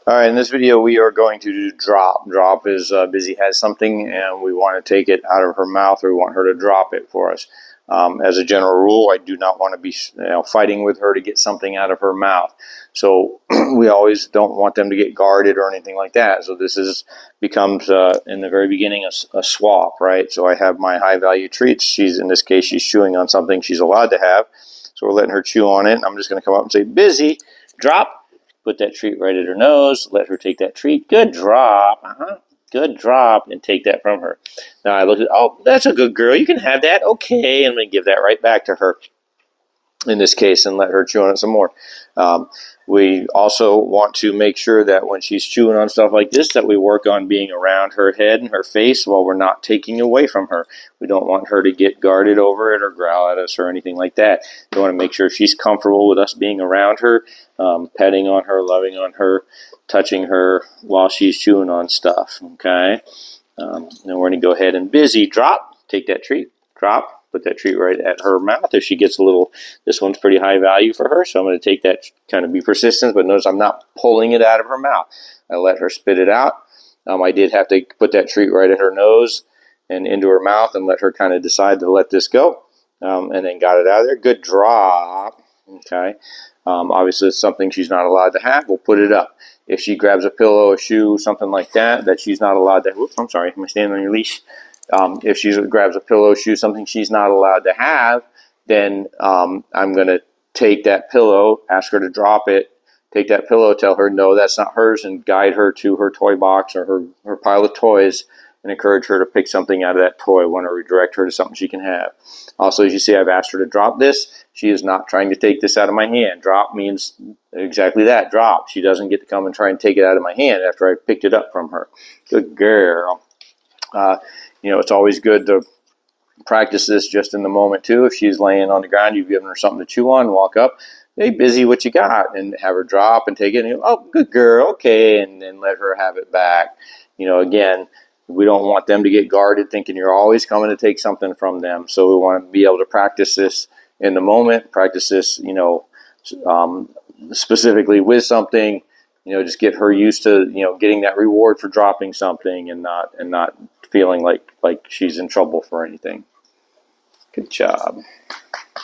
All right, in this video we are going to do drop. Drop is Bizzy has something and we want to take it out of her mouth, or we want her to drop it for us. As a general rule, I do not want to be fighting with her to get something out of her mouth. So we always don't want them to get guarded or anything like that. So this becomes in the very beginning a swap, right? So I have my high value treats. In this case she's chewing on something she's allowed to have. So we're letting her chew on it. And I'm just going to come up and say, Bizzy, drop. Put that treat right at her nose. Let her take that treat. Good drop. Good drop. And take that from her. Now I look at, oh, that's a good girl. You can have that. Okay. And I'm going to give that right back to her in this case and let her chew on it some more. We also want to make sure that when she's chewing on stuff like this, that we work on being around her head and her face while we're not taking away from her. We don't want her to get guarded over it or growl at us or anything like that. We want to make sure she's comfortable with us being around her, petting on her, loving on her, touching her while she's chewing on stuff. Okay. Then we're going to go ahead and Bizzy drop. Take that treat. Drop. Put that treat right at her mouth. If she gets a little, this one's pretty high value for her, so I'm going to take that, kind of be persistent, but notice I'm not pulling it out of her mouth. I let her spit it out. I did have to put that treat right at her nose and into her mouth and let her kind of decide to let this go, and then got it out of there. Good drop. Okay. Obviously, it's something she's not allowed to have. We'll put it up. If she grabs a pillow, a shoe, something like that she's not allowed to. Whoops, I'm sorry. Am I standing on your leash? If she grabs a pillow, shoe, something she's not allowed to have, then I'm going to take that pillow, ask her to drop it, take that pillow, tell her, no, that's not hers, and guide her to her toy box or her pile of toys and encourage her to pick something out of that toy. I want to redirect her to something she can have. Also, as you see, I've asked her to drop this. She is not trying to take this out of my hand. Drop means exactly that, drop. She doesn't get to come and try and take it out of my hand after I picked it up from her. Good girl. It's always good to practice this just in the moment too. If she's laying on the ground, you've given her something to chew on, walk up, hey, Bizzy, what you got? And have her drop and take it. And oh, good girl, okay, and then let her have it back. Again, we don't want them to get guarded thinking you're always coming to take something from them. So we want to be able to practice this in the moment, practice this, specifically with something. Just get her used to, getting that reward for dropping something and not feeling like she's in trouble for anything. Good job.